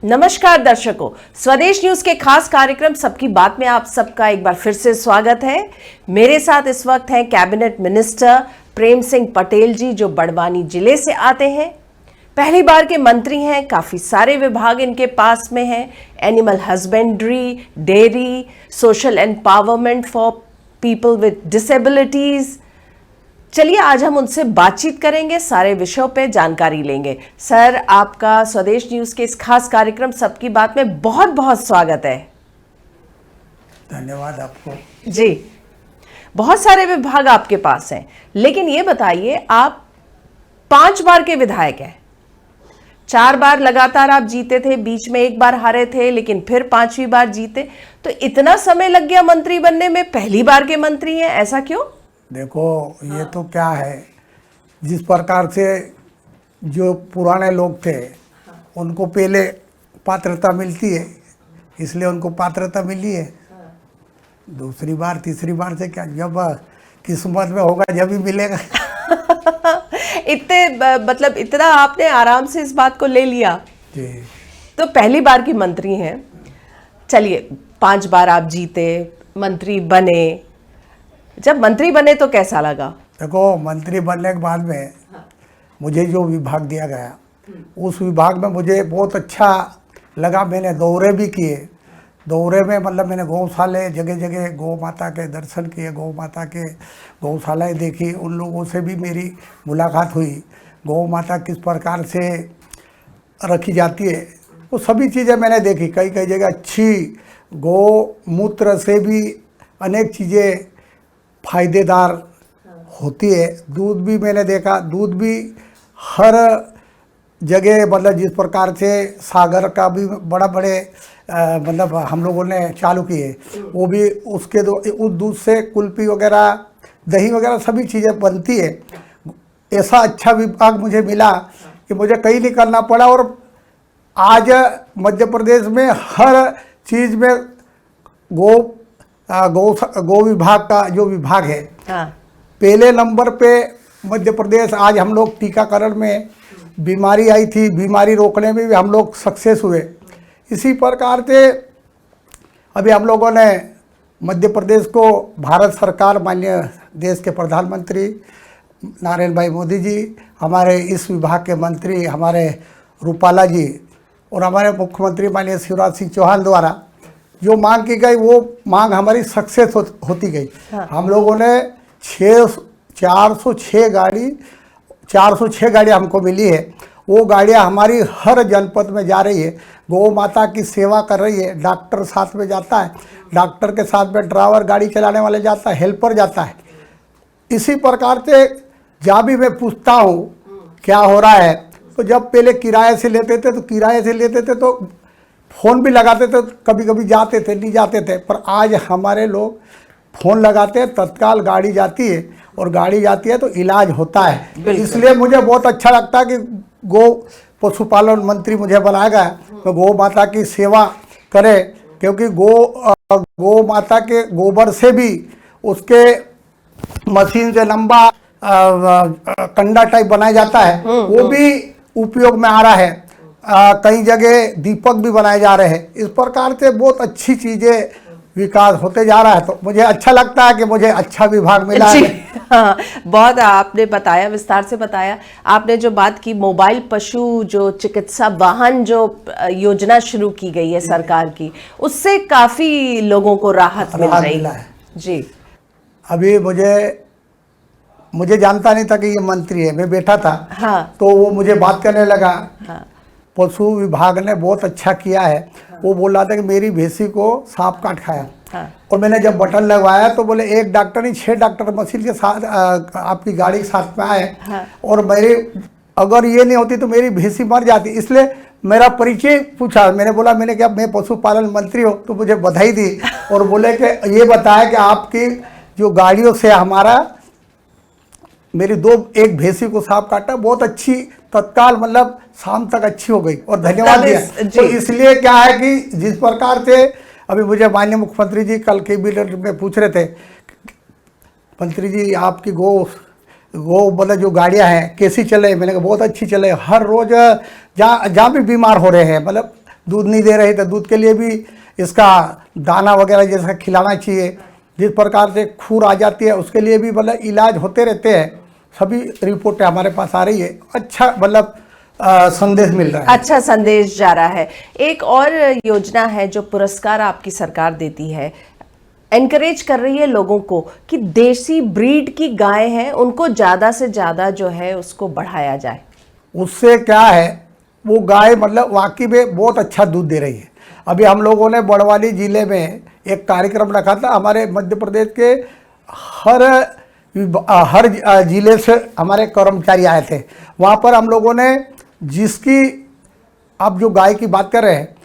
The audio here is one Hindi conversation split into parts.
नमस्कार दर्शकों, स्वदेश न्यूज के खास कार्यक्रम सबकी बात में आप सबका एक बार फिर से स्वागत है। मेरे साथ इस वक्त हैं कैबिनेट मिनिस्टर प्रेम सिंह पटेल जी, जो बड़वानी जिले से आते हैं। पहली बार के मंत्री हैं, काफी सारे विभाग इनके पास में हैं। Animal husbandry, dairy, social empowerment for people with disabilities. चलिए आज हम उनसे बातचीत करेंगे, सारे विषयों पे जानकारी लेंगे। सर, आपका स्वदेश न्यूज के इस खास कार्यक्रम सबकी बात में बहुत बहुत स्वागत है। धन्यवाद आपको जी। बहुत सारे विभाग आपके पास हैं, लेकिन ये बताइए, आप 5 बार के विधायक हैं। 4 बार लगातार आप जीते थे, बीच में 1 बार हारे थे, लेकिन फिर 5वीं बार जीते। तो इतना समय लग गया मंत्री बनने में, पहली बार के मंत्री हैं, ऐसा क्यों? देखो, ये तो क्या है, जिस प्रकार से जो पुराने लोग थे उनको पहले पात्रता मिलती है, इसलिए उनको पात्रता मिली है। दूसरी बार तीसरी बार से क्या, जब किस्मत में होगा जब ही मिलेगा। इतने मतलब इतना आपने आराम से इस बात को ले लिया जी। तो पहली बार की मंत्री हैं। चलिए, 5 बार आप जीते, मंत्री बने। जब मंत्री बने तो कैसा लगा? देखो, मंत्री बनने के बाद में मुझे जो विभाग दिया गया, उस विभाग में मुझे बहुत अच्छा लगा। मैंने दौरे भी किए। दौरे में मतलब मैंने गौशाले, जगह जगह गौ माता के दर्शन किए, गौ माता के गौशालाएँ देखी, उन लोगों से भी मेरी मुलाकात हुई। गौ माता किस प्रकार से रखी जाती है, वो सभी चीज़ें मैंने देखी। कई कई जगह अच्छी गौ मूत्र से भी अनेक चीज़ें फायदेदार होती है। दूध भी मैंने देखा, दूध भी हर जगह मतलब जिस प्रकार से सागर का भी बड़े मतलब हम लोगों ने चालू किए, वो भी उसके उस दूध से कुल्फी वगैरह, दही वगैरह सभी चीज़ें बनती है। ऐसा अच्छा विभाग मुझे मिला कि मुझे कहीं नहीं करना पड़ा। और आज मध्य प्रदेश में हर चीज़ में गौ विभाग का जो विभाग है, हाँ। पहले नंबर पे मध्य प्रदेश। आज हम लोग टीकाकरण में, बीमारी आई थी, बीमारी रोकने में भी हम लोग सक्सेस हुए। इसी प्रकार से अभी हम लोगों ने मध्य प्रदेश को भारत सरकार, माननीय देश के प्रधानमंत्री नरेंद्र भाई मोदी जी, हमारे इस विभाग के मंत्री हमारे रूपाला जी और हमारे मुख्यमंत्री माननीय शिवराज सिंह चौहान द्वारा जो मांग की गई, वो मांग हमारी सक्सेस होती गई। हाँ। हम लोगों ने 406 गाड़ियाँ हमको मिली है। वो गाड़ियाँ हमारी हर जनपद में जा रही है, गौ माता की सेवा कर रही है। डॉक्टर साथ में जाता है, डॉक्टर के साथ में ड्राइवर, गाड़ी चलाने वाले जाता है, हेल्पर जाता है। इसी प्रकार से जहाँ भी मैं पूछता हूँ क्या हो रहा है, तो जब पहले किराए से लेते थे तो फ़ोन भी लगाते थे, कभी कभी जाते थे, नहीं जाते थे। पर आज हमारे लोग फ़ोन लगाते हैं, तत्काल गाड़ी जाती है, और गाड़ी जाती है तो इलाज होता है। इसलिए मुझे बहुत अच्छा लगता है कि गौ पशुपालन मंत्री मुझे बनाया गया। तो गौ माता की सेवा करें, क्योंकि गौ माता के गोबर से भी उसके मशीन से लंबा कंडा टाइप बनाया जाता है, वो भी उपयोग में आ रहा है। कई जगह दीपक भी बनाए जा रहे हैं। इस प्रकार से बहुत अच्छी चीज़ें विकास होते जा रहा है। तो मुझे अच्छा लगता है कि मुझे अच्छा विभाग मिला है। हाँ, बहुत आपने बताया, विस्तार से बताया। आपने जो बात की, मोबाइल पशु जो चिकित्सा वाहन जो योजना शुरू की गई है सरकार की, उससे काफ़ी लोगों को राहत मिल रही है। जी। अभी मुझे जानता नहीं था कि ये मंत्री है। मैं बैठा था, हाँ। तो वो मुझे बात करने लगा। हाँ। पशु विभाग ने बहुत अच्छा किया है। वो बोल रहा था कि मेरी भैंसी को सांप काट खाया। हाँ। और मैंने जब बटन लगवाया तो बोले 1 डॉक्टर नहीं, 6 डॉक्टर मशीन के साथ आपकी गाड़ी के साथ में आए। हाँ। और मेरी अगर ये नहीं होती तो मेरी भैंसी मर जाती। इसलिए मेरा परिचय पूछा। मैंने बोला, मैंने क्या मैं पशुपालन मंत्री हो, तो मुझे बधाई दी। और बोले कि ये बताया कि आपकी जो गाड़ियों से मेरी 1 भैंसी को सांप काटा, बहुत अच्छी, तत्काल मतलब शाम तक अच्छी हो गई, और धन्यवाद दिया। तो इसलिए क्या है कि जिस प्रकार से अभी मुझे माननीय मुख्यमंत्री जी कल कैबिनेट में पूछ रहे थे, मंत्री जी आपकी गौ मतलब जो गाड़ियाँ हैं कैसी चले। मैंने कहा बहुत अच्छी चले। हर रोज़ जहाँ भी बीमार हो रहे हैं, मतलब दूध नहीं दे रही तो दूध के लिए भी इसका दाना वगैरह जैसा खिलाना चाहिए। जिस प्रकार से खूर आ जाती है उसके लिए भी मतलब इलाज होते रहते हैं। सभी रिपोर्टें हमारे पास आ रही है, अच्छा मतलब संदेश मिल रहा है। अच्छा संदेश जा रहा है। एक और योजना है जो पुरस्कार आपकी सरकार देती है, एनकरेज कर रही है लोगों को कि देसी ब्रीड की गाय हैं उनको ज़्यादा से ज़्यादा जो है उसको बढ़ाया जाए। उससे क्या है, वो गाय मतलब वाकई में बहुत अच्छा दूध दे रही है। अभी हम लोगों ने बड़वानी ज़िले में एक कार्यक्रम रखा था। हमारे मध्य प्रदेश के हर ज़िले से हमारे कर्मचारी आए थे। वहाँ पर हम लोगों ने जिसकी आप जो गाय की बात कर रहे हैं,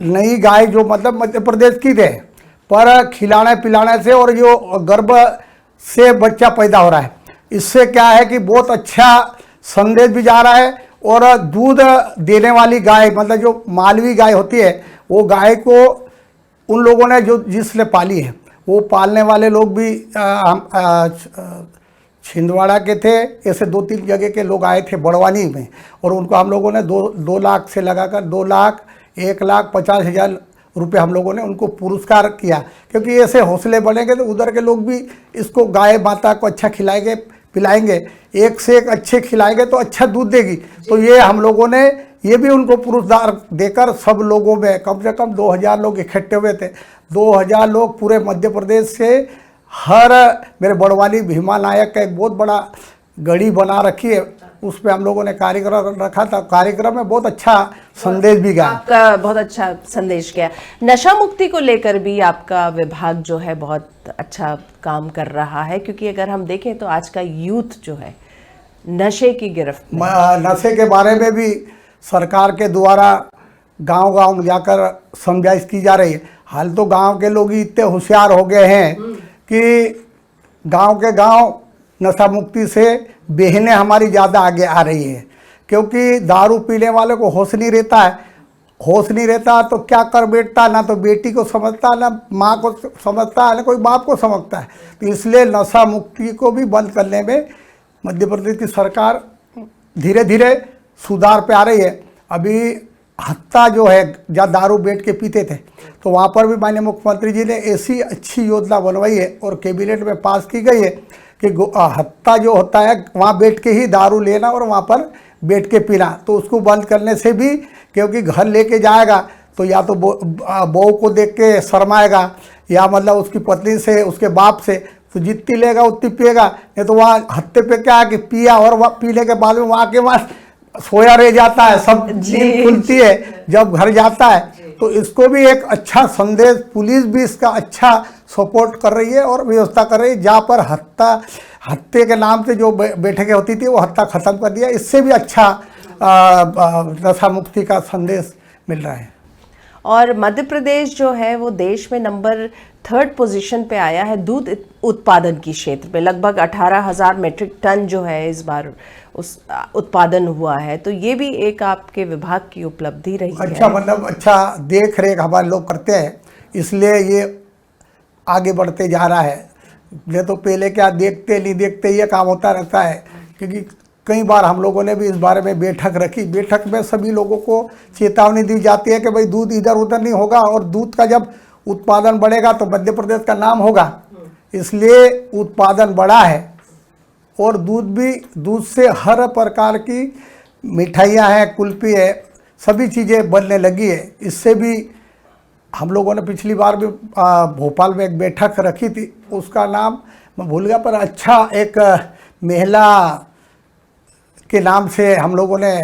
नई गाय जो मतलब मध्य प्रदेश की थे, पर खिलाने पिलाने से और जो गर्भ से बच्चा पैदा हो रहा है, इससे क्या है कि बहुत अच्छा संदेश भी जा रहा है। और दूध देने वाली गाय मतलब जो मालवी गाय होती है, वो गाय को उन लोगों ने जो जिसने पाली है, वो पालने वाले लोग भी छिंदवाड़ा के थे, ऐसे 2-3 जगह के लोग आए थे बड़वानी में, और उनको हम लोगों ने 2 लाख से लगाकर 2,01,50,000 रुपये हम लोगों ने उनको पुरस्कार किया। क्योंकि ऐसे हौसले बढ़ेंगे तो उधर के लोग भी इसको गाय माता को अच्छा खिलाएंगे पिलाएंगे, एक से एक अच्छे खिलाएंगे तो अच्छा दूध देगी। तो ये हम लोगों ने ये भी उनको पुरस्कार देकर सब लोगों में कम से कम 2,000 लोग इकट्ठे हुए थे। 2,000 लोग पूरे मध्य प्रदेश से, हर मेरे बड़वानी भीमा नायक का एक बहुत बड़ा गढ़ी बना रखी है, उस पर हम लोगों ने कार्यक्रम रखा था। कार्यक्रम में बहुत अच्छा संदेश भी गया, आपका बहुत अच्छा संदेश गया। नशा मुक्ति को लेकर भी आपका विभाग जो है बहुत अच्छा काम कर रहा है, क्योंकि अगर हम देखें तो आज का यूथ जो है नशे की गिरफ्त में। नशे के बारे में भी सरकार के द्वारा गांव-गांव में जाकर समझाइश की जा रही है। हाल तो गांव के लोग ही इतने होशियार हो गए हैं कि गांव के गांव नशा मुक्ति से बहनें हमारी ज़्यादा आगे आ रही है। क्योंकि दारू पीने वाले को होश नहीं रहता है, होश नहीं रहता तो क्या कर बैठता, ना तो बेटी को समझता, ना माँ को समझता है, ना कोई बाप को समझता है। तो इसलिए नशा मुक्ति को भी बंद करने में मध्य प्रदेश की सरकार धीरे धीरे सुधार पे आ रही है। अभी हत्ता जो है, जहाँ दारू बैठ के पीते थे, तो वहाँ पर भी माननीय मुख्यमंत्री जी ने ऐसी अच्छी योजना बनवाई है और कैबिनेट में पास की गई है कि हत्ता जो होता है वहाँ बैठ के ही दारू लेना और वहाँ पर बैठ के पीना, तो उसको बंद करने से भी, क्योंकि घर लेके जाएगा तो या तो बहू को देख के शर्माएगा, या मतलब उसकी पत्नी से, उसके बाप से, तो जितनी लेगा उतनी पिएगा। नहीं तो वहाँ हत्ते पे क्या है कि पिया और पीने के बाद में वहाँ के वहाँ सोया रह जाता है, सब नींद खुलती है जब घर जाता है। तो इसको भी एक अच्छा संदेश, पुलिस भी इसका अच्छा सपोर्ट कर रही है और व्यवस्था कर रही है। जहाँ पर हत्ते के नाम से जो बैठकें होती थी वो हत्ता खत्म कर दिया। इससे भी अच्छा नशा मुक्ति का संदेश मिल रहा है। और मध्य प्रदेश जो है वो देश में नंबर 3rd पोजीशन पे आया है दूध उत्पादन की क्षेत्र में। लगभग 18,000 मीट्रिक टन जो है इस बार उस उत्पादन हुआ है। तो ये भी एक आपके विभाग की उपलब्धि रही है। अच्छा, मतलब अच्छा देख रेख हमारे लोग करते हैं, इसलिए ये आगे बढ़ते जा रहा है। ये तो पहले क्या देखते नहीं देखते ये काम होता रहता है। क्योंकि कई बार हम लोगों ने भी इस बारे में बैठक रखी। बैठक में सभी लोगों को चेतावनी दी जाती है कि भाई दूध इधर उधर नहीं होगा, और दूध का जब उत्पादन बढ़ेगा तो मध्य प्रदेश का नाम होगा। इसलिए उत्पादन बढ़ा है और दूध से हर प्रकार की मिठाइयाँ हैं, कुल्फी है, सभी चीज़ें बनने लगी है। इससे भी हम लोगों ने पिछली बार भी भोपाल में एक बैठक रखी थी, उसका नाम मैं भूल गया, पर अच्छा एक महिला के नाम से हम लोगों ने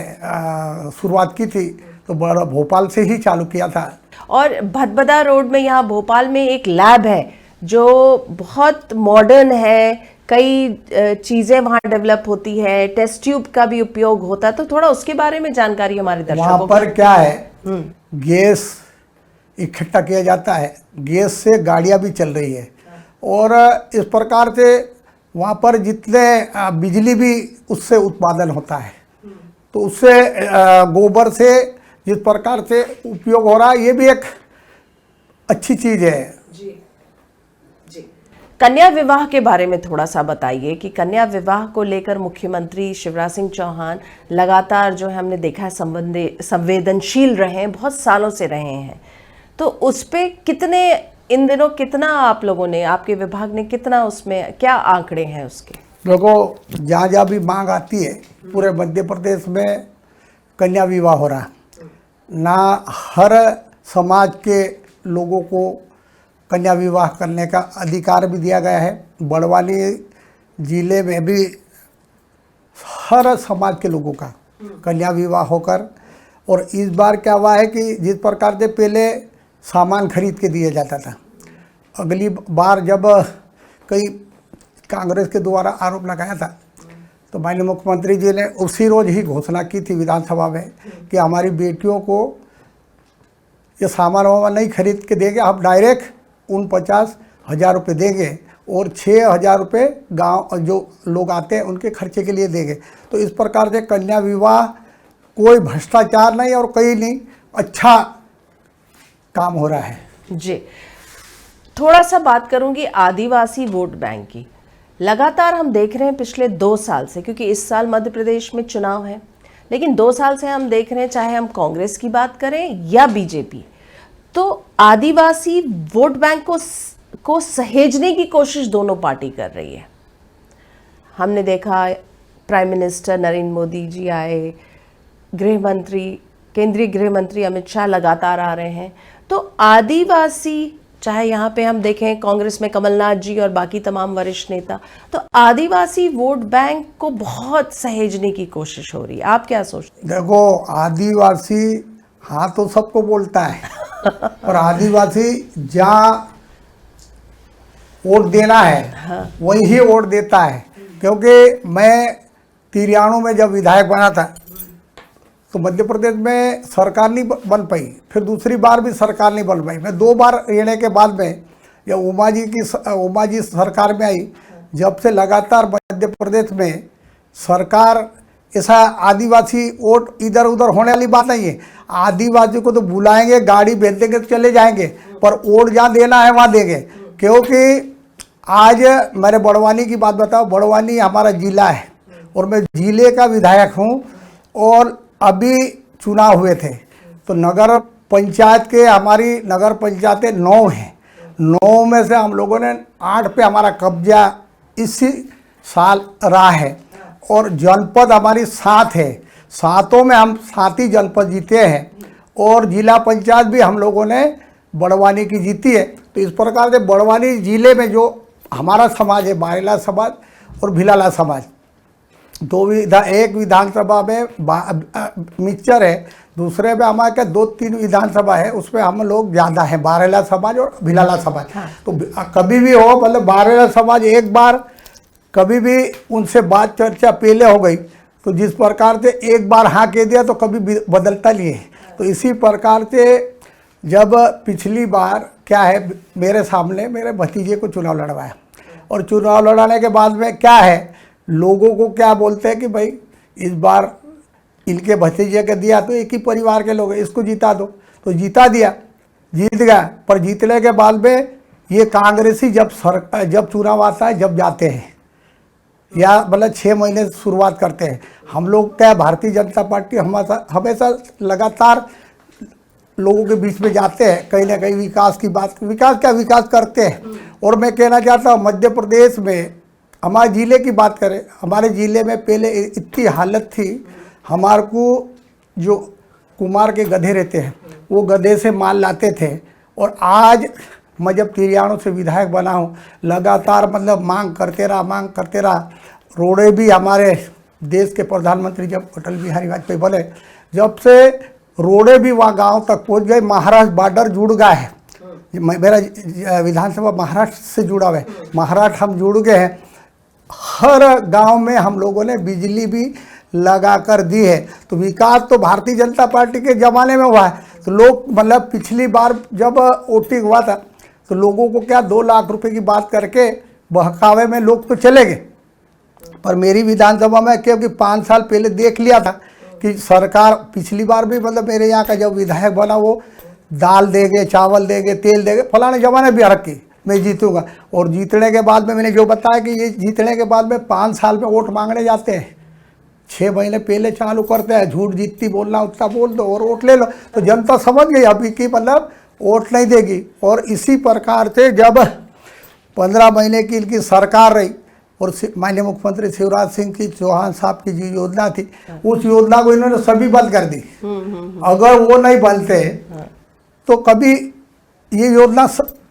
शुरुआत की थी, तो बड़ा भोपाल से ही चालू किया था। और भदभदा रोड में यहाँ भोपाल में एक लैब है जो बहुत मॉडर्न है, कई चीज़ें वहाँ डेवलप होती है, टेस्ट ट्यूब का भी उपयोग होता है। तो थोड़ा उसके बारे में जानकारी हमारे दर्शकों को। वहाँ पर क्या है, गैस इकट्ठा किया जाता है, गैस से गाड़ियाँ भी चल रही है, और इस प्रकार से वहाँ पर जितने बिजली भी उससे उत्पादन होता है। तो उससे गोबर से जिस प्रकार से उपयोग हो रहा है, ये भी एक अच्छी चीज़ है। जी जी। कन्या विवाह के बारे में थोड़ा सा बताइए कि कन्या विवाह को लेकर मुख्यमंत्री शिवराज सिंह चौहान लगातार जो है हमने देखा है संवेदनशील रहे हैं, बहुत सालों से रहे हैं। तो उस पे कितने इन दिनों कितना आप लोगों ने, आपके विभाग ने कितना, उसमें क्या आंकड़े हैं उसके? देखो, जहाँ जहाँ भी मांग आती है पूरे मध्य प्रदेश में कन्या विवाह हो रहा है। ना हर समाज के लोगों को कन्या विवाह करने का अधिकार भी दिया गया है। बड़वानी जिले में भी हर समाज के लोगों का कन्या विवाह होकर, और इस बार क्या हुआ है कि जिस प्रकार से पहले सामान खरीद के दिया जाता था, अगली बार जब कई कांग्रेस के द्वारा आरोप लगाया था तो माननीय मुख्यमंत्री जी ने उसी रोज ही घोषणा की थी विधानसभा में कि हमारी बेटियों को ये सामान वामान नहीं खरीद के देंगे, आप डायरेक्ट 49,000 रुपये देंगे और 6,000 रुपये गाँव जो लोग आते हैं उनके खर्चे के लिए देंगे। तो इस प्रकार से कन्या विवाह कोई भ्रष्टाचार नहीं और कहीं नहीं, अच्छा काम हो रहा है। जी, थोड़ा सा बात करूंगी आदिवासी वोट बैंक की। लगातार हम देख रहे हैं पिछले 2 साल से, क्योंकि इस साल मध्य प्रदेश में चुनाव है, लेकिन 2 साल से हम देख रहे हैं, चाहे हम कांग्रेस की बात करें या बीजेपी, तो आदिवासी वोट बैंक को सहेजने की कोशिश दोनों पार्टी कर रही है। हमने देखा प्राइम मिनिस्टर नरेंद्र मोदी जी आए, केंद्रीय गृह मंत्री अमित शाह लगातार आ रहे हैं। तो आदिवासी, चाहे यहाँ पे हम देखें कांग्रेस में कमलनाथ जी और बाकी तमाम वरिष्ठ नेता, तो आदिवासी वोट बैंक को बहुत सहेजने की कोशिश हो रही है। आप क्या सोचते हैं? देखो, आदिवासी हाँ तो सबको बोलता है और आदिवासी जहाँ वोट देना है वही ही वोट देता है। क्योंकि मैं 93 में जब विधायक बना था तो मध्य प्रदेश में सरकार नहीं बन पाई, फिर दूसरी बार भी सरकार नहीं बन पाई। मैं 2 बार रहने के बाद में जब उमा जी सरकार में आई, जब से लगातार मध्य प्रदेश में सरकार, ऐसा आदिवासी वोट इधर उधर होने वाली बात नहीं है। आदिवासी को तो बुलाएंगे, गाड़ी भेज देंगे तो चले जाएंगे, पर वोट जहाँ देना है वहाँ देंगे। क्योंकि आज मेरे बड़वानी की बात बताओ, बड़वानी हमारा ज़िला है और मैं ज़िले का विधायक हूँ, और अभी चुनाव हुए थे तो नगर पंचायत के, हमारी नगर पंचायतें 9 हैं, 9 में से हम लोगों ने 8 पे हमारा कब्जा इसी साल रहा है, और जनपद हमारी 7 है, 7 में हम 7 ही जनपद जीते हैं, और जिला पंचायत भी हम लोगों ने बड़वानी की जीती है। तो इस प्रकार से बड़वानी जिले में जो हमारा समाज है, बारेला समाज और भिलाला समाज, एक विधानसभा में मिक्सचर है, दूसरे में हमारे क्या 2-3 विधानसभा है, उसमें हम लोग ज़्यादा हैं, बारेला समाज और भिलाला समाज। तो कभी भी हो, मतलब बारेला समाज एक बार कभी भी उनसे बात चर्चा पहले हो गई तो जिस प्रकार से एक बार हाँ कह दिया तो कभी बदलता नहीं है। तो इसी प्रकार से जब पिछली बार क्या है, मेरे सामने मेरे भतीजे को चुनाव लड़वाया, और चुनाव लड़ाने के बाद में क्या है, लोगों को क्या बोलते हैं कि भाई इस बार इनके भतीजे के दिया तो एक ही परिवार के लोग हैं, इसको जिता दो। तो जिता दिया, जीत गया, पर जीतने के बाद में ये कांग्रेसी जब चुनाव आता है, जब जाते हैं, या मतलब 6 महीने से शुरुआत करते हैं। हम लोग क्या, भारतीय जनता पार्टी हमेशा लगातार लोगों के बीच में जाते हैं, कहीं ना कहीं विकास की बात, विकास करते हैं। और मैं कहना चाहता हूँ, मध्य प्रदेश में हमारे ज़िले की बात करें, हमारे ज़िले में पहले इतनी हालत थी, हमारे को जो कुमार के गधे रहते हैं वो गधे से माल लाते थे, और आज मैं जब 93 से विधायक बना हूँ, लगातार मतलब मांग करते रहा। रोडें भी हमारे देश के प्रधानमंत्री जब अटल बिहारी वाजपेयी बने, जब से रोडें भी वहाँ गांव तक पहुँच गए, महाराष्ट्र बॉर्डर जुड़ गया है। मेरा विधानसभा महाराष्ट्र से जुड़ा हुआ है, महाराष्ट्र हम जुड़ गए हैं। हर गांव में हम लोगों ने बिजली भी लगा कर दी है। तो विकास तो भारतीय जनता पार्टी के ज़माने में हुआ है। तो लोग मतलब पिछली बार जब वोटिंग हुआ था तो लोगों को क्या 2 लाख रुपए की बात करके बहकावे में लोग तो चले गए, पर मेरी विधानसभा में क्योंकि 5 साल पहले देख लिया था कि सरकार पिछली बार भी, मतलब मेरे यहाँ का जब विधायक बना, वो दाल देंगे, चावल देंगे, तेल देंगे, फलाने जमाने भी हरक की। मैं जीतूंगा। और जीतने के बाद में मैंने जो बताया कि ये जीतने के बाद में 5 साल में वोट मांगने जाते हैं, 6 महीने पहले चालू करते हैं, झूठ जितनी बोलना उतना बोल दो और वोट ले लो। तो जनता समझ गई अभी की मतलब वोट नहीं देगी। और इसी प्रकार से जब 15 महीने की इनकी सरकार रही और माननीय मुख्यमंत्री शिवराज सिंह की चौहान साहब की जो योजना थी, उस योजना को इन्होंने सभी बंद कर दी। अगर वो नहीं बनते तो कभी ये योजना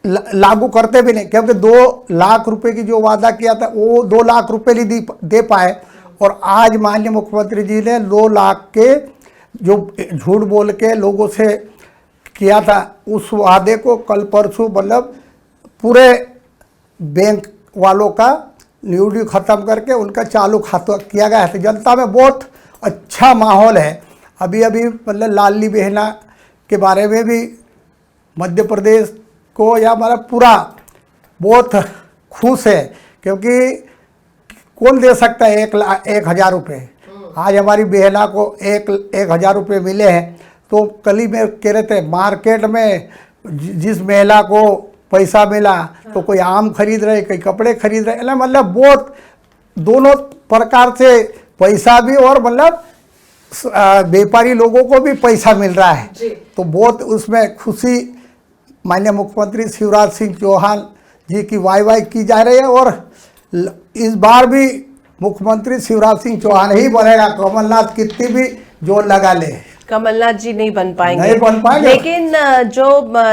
लागू करते भी नहीं, क्योंकि 2 लाख रुपए की जो वादा किया था वो 2 लाख रुपए नहीं दे पाए। और आज माननीय मुख्यमंत्री जी ने 2 लाख के जो झूठ बोल के लोगों से किया था उस वादे को कल परसों मतलब पूरे बैंक वालों का ड्यू ख़त्म करके उनका चालू खाता किया गया है। तो जनता में बहुत अच्छा माहौल है। अभी मतलब लाडली बहना के बारे में भी मध्य प्रदेश को या मतलब पूरा बहुत खुश है, क्योंकि कौन दे सकता है 1,000 रुपये। आज हमारी बहना को 1,000 रुपये मिले हैं। तो कल ही में कह रहे थे मार्केट में जिस महिला को पैसा मिला तो कोई आम खरीद रहे, कोई कपड़े खरीद रहे, मतलब बहुत दोनों प्रकार से पैसा भी और मतलब व्यापारी लोगों को भी पैसा मिल रहा है। तो बहुत उसमें खुशी माननीय मुख्यमंत्री शिवराज सिंह चौहान जी की वाई की जा रही है। और इस बार भी मुख्यमंत्री शिवराज सिंह चौहान ही बनेगा, कमलनाथ कितनी भी जोर लगा ले। कमलनाथ जी नहीं बन पाएंगे, नहीं बन पाएंगे। लेकिन जो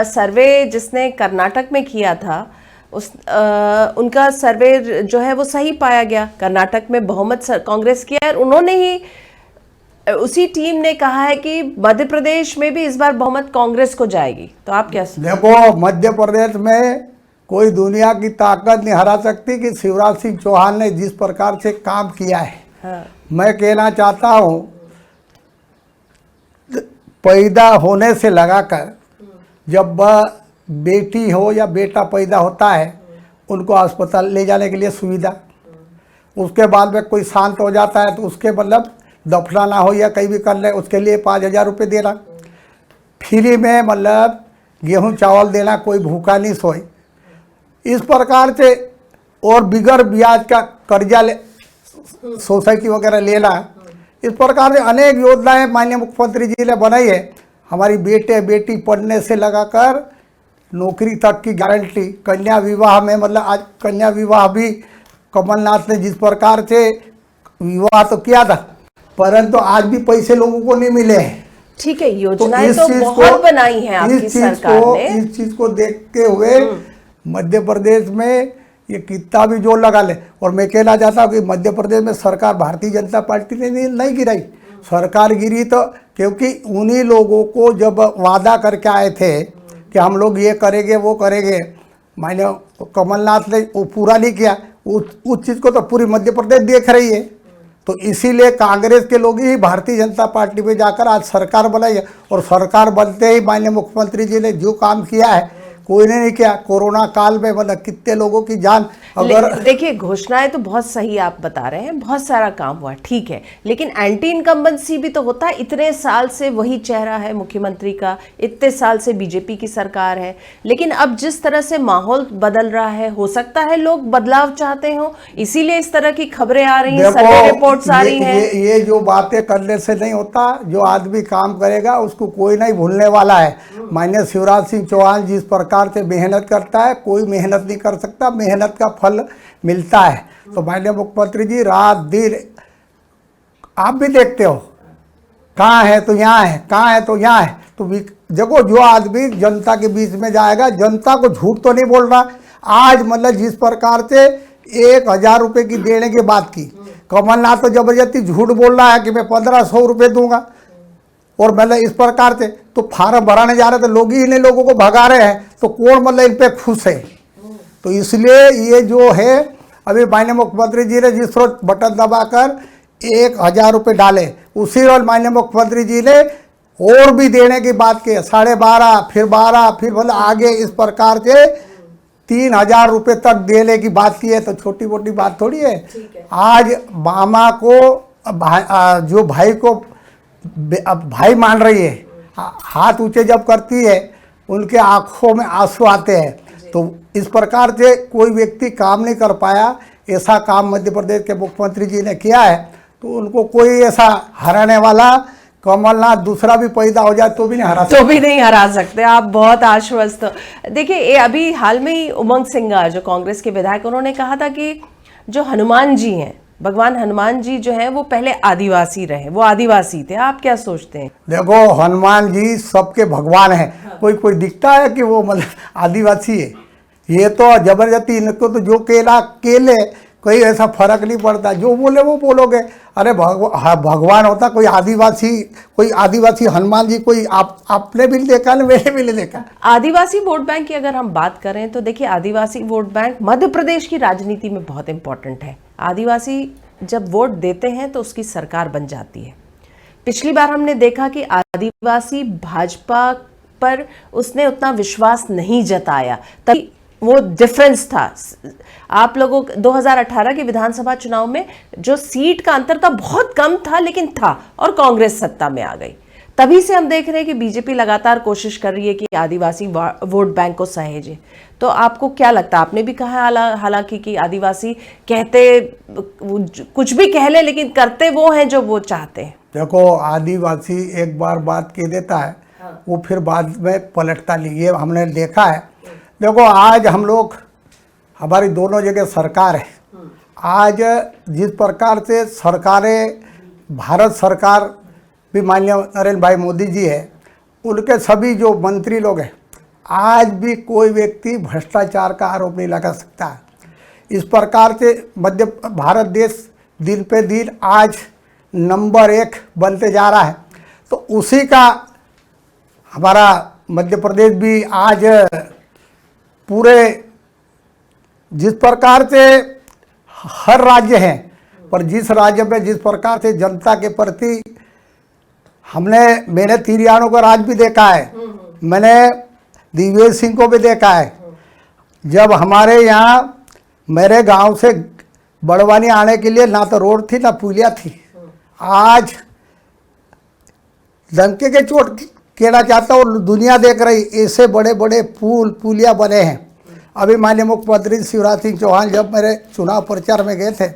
सर्वे जिसने कर्नाटक में किया था उनका सर्वे जो है वो सही पाया गया। कर्नाटक में बहुमत कांग्रेस किया है। उन्होंने ही उसी टीम ने कहा है कि मध्य प्रदेश में भी इस बार बहुमत कांग्रेस को जाएगी। तो आप क्या देखो, मध्य प्रदेश में कोई दुनिया की ताकत नहीं हरा सकती कि शिवराज सिंह चौहान ने जिस प्रकार से काम किया है। हाँ। मैं कहना चाहता हूँ पैदा होने से लगाकर जब बेटी हो या बेटा पैदा होता है उनको अस्पताल ले जाने के लिए सुविधा, उसके बाद में कोई शांत हो जाता है तो उसके मतलब दफनाना हो या कहीं भी कर ले उसके लिए 5,000 रुपये देना, फ्री में मतलब गेहूं चावल देना, कोई भूखा नहीं सोए। इस प्रकार से और बिगर ब्याज का कर्जा ले सोसाइटी वगैरह लेना, इस प्रकार से अनेक योजनाएं माननीय मुख्यमंत्री जी ने बनाई है। हमारी बेटे बेटी पढ़ने से लगाकर नौकरी तक की गारंटी, कन्या विवाह में मतलब आज कन्या विवाह भी कमलनाथ ने जिस प्रकार से विवाह तो किया था, परंतु आज भी पैसे लोगों को नहीं मिले हैं। ठीक है, योजनाएं तो बहुत बनाई हैं आपकी सरकार ने। इस चीज को देखते हुए मध्य प्रदेश में ये कितना भी जोर लगा ले। और मैं कहना चाहता हूँ कि मध्य प्रदेश में सरकार भारतीय जनता पार्टी ने नहीं गिराई, सरकार गिरी तो क्योंकि उन्हीं लोगों को जब वादा करके आए थे कि हम लोग ये करेंगे वो करेंगे, माने कमलनाथ ने वो पूरा नहीं किया। उस चीज़ को तो पूरी मध्य प्रदेश देख रही है। तो इसीलिए कांग्रेस के लोग ही भारतीय जनता पार्टी में जाकर आज सरकार बनाई है। और सरकार बनते ही माननीय मुख्यमंत्री जी ने जो काम किया है कोई ने नहीं किया। कोरोना काल में मतलब कितने लोगों की जान, अगर देखिए घोषणाएं तो बहुत सही आप बता रहे हैं, बहुत सारा काम हुआ, ठीक है, लेकिन एंटी इनकम्बेंसी भी तो होता है। इतने साल से वही चेहरा है मुख्यमंत्री का, इतने साल से बीजेपी की सरकार है, लेकिन अब जिस तरह से माहौल बदल रहा है, हो सकता है लोग बदलाव चाहते हो, इसीलिए इस तरह की खबरें आ रही हैं, सर्वे रिपोर्ट्स आ रही हैं। ये जो बातें करने से नहीं होता, जो आदमी काम करेगा उसको कोई नहीं भूलने वाला है। माननीय शिवराज सिंह चौहान जिस प्रकार से मेहनत करता है, कोई मेहनत नहीं कर सकता, मेहनत का फल मिलता है। तो माननीय मुख्यमंत्री जी रात दिन आप भी देखते हो, कहाँ है तो यहाँ है, कहाँ है तो यहाँ है। तो देखो जो आदमी जनता के बीच में जाएगा, जनता को झूठ तो नहीं बोल रहा। आज मतलब जिस प्रकार से 1,000 रुपये की देने की बात की, कमलनाथ तो जबरदस्ती झूठ बोल रहा है कि मैं 1,500 रुपये दूंगा। और मतलब इस प्रकार से तो फार्म भराने जा रहे थे, लोग ही इन्हें लोगों को भगा रहे हैं, तो कौन मतलब इन पे खुश है। तो इसलिए ये जो है अभी माननीय मुख्यमंत्री जी ने जिस रोज बटन दबाकर 1,000 रुपये डाले, उसी रोज माननीय मुख्यमंत्री जी ने और भी देने की बात की, 12.5 फिर 12 फिर मतलब आगे इस प्रकार से 3,000 रुपये तक देने की बात की है। तो छोटी मोटी बात थोड़ी है। आज मामा को जो भाई को अब भाई मान रही है, हाथ ऊंचे जब करती है उनके आंखों में आंसू आते हैं। तो इस प्रकार से कोई व्यक्ति काम नहीं कर पाया, ऐसा काम मध्य प्रदेश के मुख्यमंत्री जी ने किया है, तो उनको कोई ऐसा हराने वाला कमलनाथ दूसरा भी पैदा हो जाए तो भी नहीं हरा सकते। तो भी नहीं हरा सकते। आप बहुत आश्वस्त हो। देखिए, ये अभी हाल में ही उमंग सिंगार जो कांग्रेस के विधायक, उन्होंने कहा था कि जो हनुमान जी हैं, भगवान हनुमान जी जो हैं वो पहले आदिवासी रहे, वो आदिवासी थे। आप क्या सोचते हैं? देखो, हनुमान जी सबके भगवान हैं। कोई दिखता है कि वो मतलब आदिवासी है? ये तो जबरदस्ती, इनको तो जो केला केले, कोई ऐसा फर्क नहीं पड़ता, जो बोले वो बोलोगे। अरे भगवान होता कोई आदिवासी हनुमान जी कोई आपने भी देखा ना, मैंने भी नहीं देखा। आदिवासी वोट बैंक की अगर हम बात करें तो देखिए, आदिवासी वोट बैंक मध्य प्रदेश की राजनीति में बहुत इंपॉर्टेंट है। आदिवासी जब वोट देते हैं तो उसकी सरकार बन जाती है। पिछली बार हमने देखा कि आदिवासी भाजपा पर उसने उतना विश्वास नहीं जताया, तभी वो डिफरेंस था। आप लोगों 2018 के विधानसभा चुनाव में जो सीट का अंतर था बहुत कम था, लेकिन था, और कांग्रेस सत्ता में आ गई। तभी से हम देख रहे हैं कि बीजेपी लगातार कोशिश कर रही है कि आदिवासी वोट बैंक को सहेजे। तो आपको क्या लगता है? आपने भी कहा हालांकि कि आदिवासी कहते कुछ भी कह ले, लेकिन करते वो हैं जो वो चाहते हैं। देखो, आदिवासी एक बार बात कह देता है, वो फिर बाद में पलटता नहीं, ये हमने देखा है। देखो, आज हम लोग, हमारी दोनों जगह सरकार है। आज जिस प्रकार से सरकारें, भारत सरकार भी माननीय नरेंद्र भाई मोदी जी है, उनके सभी जो मंत्री लोग हैं, आज भी कोई व्यक्ति भ्रष्टाचार का आरोप नहीं लगा सकता। इस प्रकार से मध्य भारत देश दिन पे दिन आज नंबर 1 बनते जा रहा है। तो उसी का हमारा मध्य प्रदेश भी आज पूरे, जिस प्रकार से हर राज्य है, पर जिस राज्य में जिस प्रकार से जनता के प्रति मैंने तिरियानों का राज भी देखा है, मैंने दिग्विजय सिंह को भी देखा है। जब हमारे यहाँ, मेरे गांव से बड़वानी आने के लिए ना तो रोड थी ना पुलिया थी, आज डंके के चोट कहना चाहता हूँ, दुनिया देख रही, ऐसे बड़े बड़े पुलिया बने हैं। अभी माननीय मुख्यमंत्री शिवराज सिंह चौहान जब मेरे चुनाव प्रचार में गए थे,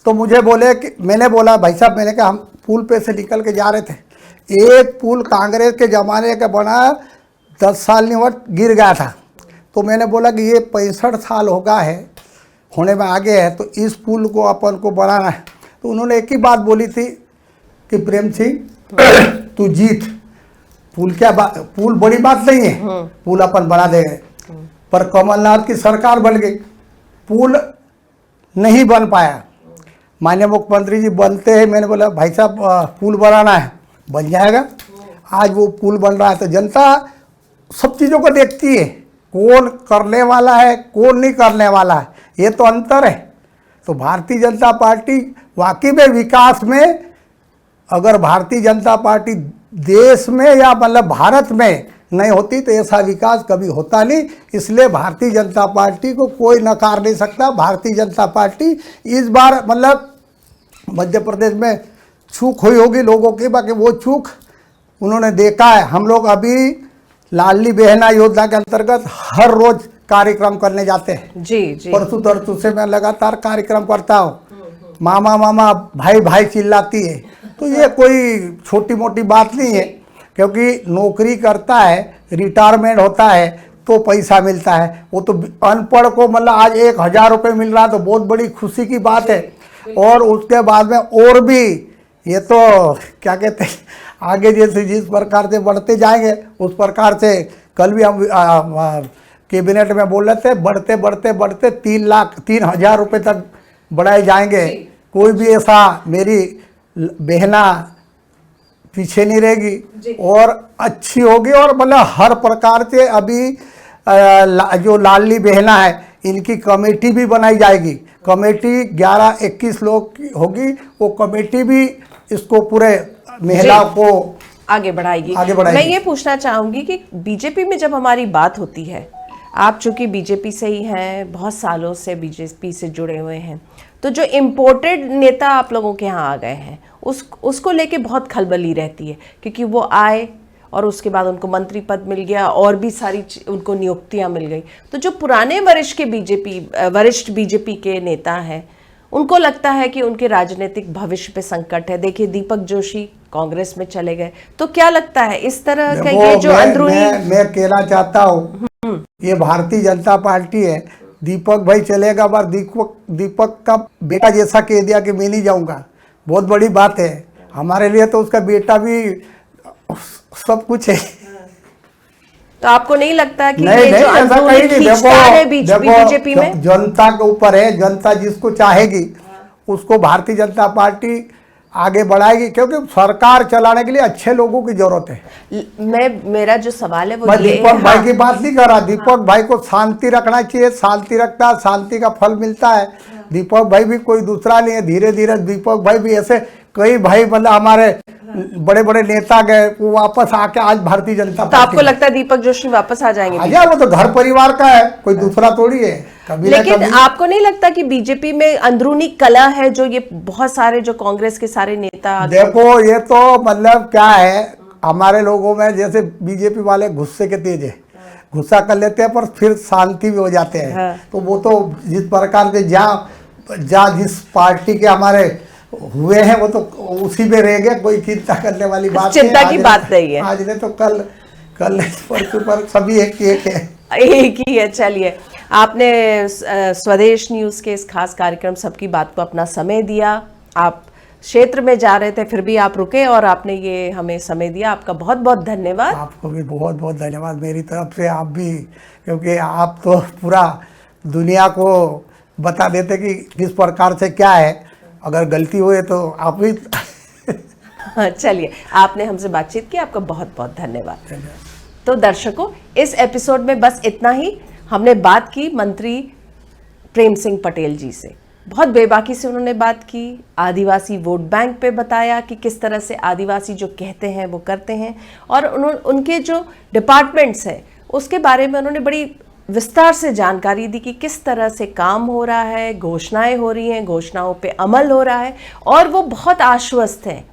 तो मुझे बोले कि, मैंने बोला भाई साहब, मैंने कहा हम पुल पे से निकल के जा रहे थे, एक पुल कांग्रेस के ज़माने का बना 10 साल नहीं गिर गया था। तो मैंने बोला कि ये 65 साल हो गया है, होने में आगे है, तो इस पुल को अपन को बनाना है। तो उन्होंने एक ही बात बोली थी कि प्रेम सिंह तू जीत, पुल बड़ी बात नहीं है, पुल अपन बना देंगे। पर कमलनाथ की सरकार बन गई, पुल नहीं बन पाया। माननीय मुख्यमंत्री जी बनते हैं, मैंने बोला भाई साहब पुल बनाना है, बन जाएगा। आज वो पुल बन रहा है, तो जनता सब चीज़ों को देखती है, कौन करने वाला है कौन नहीं करने वाला है, ये तो अंतर है। तो भारतीय जनता पार्टी वाकई में विकास में, अगर भारतीय जनता पार्टी देश में या मतलब भारत में नहीं होती तो ऐसा विकास कभी होता नहीं। इसलिए भारतीय जनता पार्टी को कोई नकार नहीं सकता। भारतीय जनता पार्टी इस बार मतलब मध्य प्रदेश में चूक हुई होगी लोगों की, बाकी वो चूक उन्होंने देखा है। हम लोग अभी लाडली बहना योजना के अंतर्गत हर रोज कार्यक्रम करने जाते हैं। जी। परसों तरसों से मैं लगातार कार्यक्रम करता हूँ। मामा मामा भाई भाई चिल्लाती है, तो ये कोई छोटी मोटी बात नहीं है, क्योंकि नौकरी करता है, रिटायरमेंट होता है तो पैसा मिलता है। वो तो अनपढ़ को मतलब आज 1000 रुपये मिल रहा है तो बहुत बड़ी खुशी की बात है। और उसके बाद में और भी, ये तो क्या कहते हैं, आगे जैसे जिस प्रकार से बढ़ते जाएंगे उस प्रकार से, कल भी हम कैबिनेट में बोल रहे थे, बढ़ते बढ़ते बढ़ते 3,00,000 रुपये तक बढ़ाए जाएंगे। कोई भी ऐसा मेरी बहना पीछे नहीं रहेगी और अच्छी होगी। और मतलब हर प्रकार से अभी जो लाडली बहना है इनकी कमेटी भी बनाई जाएगी। कमेटी 11-21 लोग की होगी, वो कमेटी भी इसको पूरे महिलाओं को आगे बढ़ाएगी। मैं ये पूछना चाहूंगी कि बीजेपी में जब हमारी बात होती है, आप चूंकि बीजेपी से ही हैं, बहुत सालों से बीजेपी से जुड़े हुए हैं, तो जो इम्पोर्टेड नेता आप लोगों के यहाँ आ गए हैं उसको लेके बहुत खलबली रहती है, क्योंकि वो आए और उसके बाद उनको मंत्री पद मिल गया और भी सारी उनको नियुक्तियां मिल गई। तो जो पुराने वरिष्ठ बीजेपी के नेता हैं, उनको लगता है कि उनके राजनीतिक भविष्य पे संकट है। देखिए दीपक जोशी कांग्रेस में चले गए, तो क्या लगता है इस तरह का ये जो अंदरूनी मैं कहना चाहता हूँ, ये भारतीय जनता पार्टी है। दीपक भाई चलेगा, पर दीपक का बेटा जैसा कह दिया कि मैं नहीं जाऊंगा, बहुत बड़ी बात है हमारे लिए। तो उसका बेटा भी सब कुछ है। तो आपको नहीं लगता कि नहीं, ये नहीं, जो ऐसा कहीं नहीं। खींचतान है बीजेपी में, जनता के ऊपर है। जनता जिसको चाहेगी उसको भारतीय जनता पार्टी आगे बढ़ाएगी, क्योंकि सरकार चलाने के लिए अच्छे लोगों की जरूरत है। मेरा जो सवाल है वो मैं ये दीपक भाई की बात नहीं कर रहा। दीपक भाई को शांति रखना चाहिए, शांति रखता है, शांति का फल मिलता है। दीपक भाई भी कोई दूसरा नहीं है। धीरे धीरे दीपक भाई भी ऐसे कई भाई मतलब हमारे बड़े बड़े नेता गए, वो वापस आके आज भारतीय जनता तो आपको लगता है दीपक जोशी वापस आ जाएंगे? आजा, वो तो घर परिवार का है, कोई दूसरा थोड़ी है। कभी लेकिन आपको नहीं लगता कि बीजेपी में अंदरूनी कलह है, जो ये बहुत सारे जो कांग्रेस के सारे नेता? देखो ये तो मतलब क्या है, हमारे लोगों में जैसे बीजेपी वाले गुस्से के तेज है, गुस्सा कर लेते हैं पर फिर शांति भी हो जाते हैं। हाँ। तो वो तो जिस प्रकार से जहाँ जिस पार्टी के हमारे हुए हैं वो तो उसी में रह गए। कोई चिंता करने वाली बात चिंता की बात नहीं है। आज ने तो कल परसों पर सभी एक है, एक ही है। चलिए, आपने स्वदेश न्यूज़ के इस खास कार्यक्रम सबकी बात को अपना समय दिया। आप क्षेत्र में जा रहे थे, फिर भी आप रुके और आपने ये हमें समय दिया। आपका बहुत बहुत धन्यवाद। आपको भी बहुत बहुत धन्यवाद मेरी तरफ से। आप भी, क्योंकि आप तो पूरा दुनिया को बता देते कि किस प्रकार से क्या है। अगर गलती हुए तो आप भी चलिए, आपने हमसे बातचीत की, आपका बहुत बहुत धन्यवाद। तो दर्शकों, इस एपिसोड में बस इतना ही। हमने बात की मंत्री प्रेम सिंह पटेल जी से, बहुत बेबाकी से उन्होंने बात की। आदिवासी वोट बैंक पे बताया कि किस तरह से आदिवासी जो कहते हैं वो करते हैं, और उनके जो डिपार्टमेंट्स हैं उसके बारे में उन्होंने बड़ी विस्तार से जानकारी दी कि किस तरह से काम हो रहा है, घोषणाएं हो रही हैं, घोषणाओं पे अमल हो रहा है। और वो बहुत आश्वस्त हैं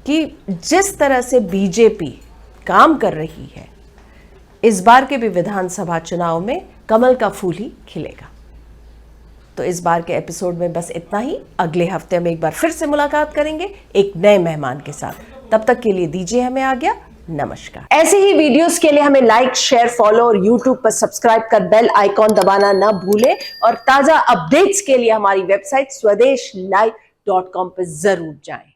कि जिस तरह से बीजेपी काम कर रही है, इस बार के भी विधानसभा चुनाव में कमल का फूल ही खिलेगा। तो इस बार के एपिसोड में बस इतना ही। अगले हफ्ते हम एक बार फिर से मुलाकात करेंगे एक नए मेहमान के साथ। तब तक के लिए दीजिए हमें आज्ञा। नमस्कार। ऐसे ही वीडियोस के लिए हमें लाइक, शेयर, फॉलो और यूट्यूब पर सब्सक्राइब कर बेल आइकॉन दबाना न भूलें। और ताजा अपडेट्स के लिए हमारी वेबसाइट swedeshlive.com पर जरूर जाएं।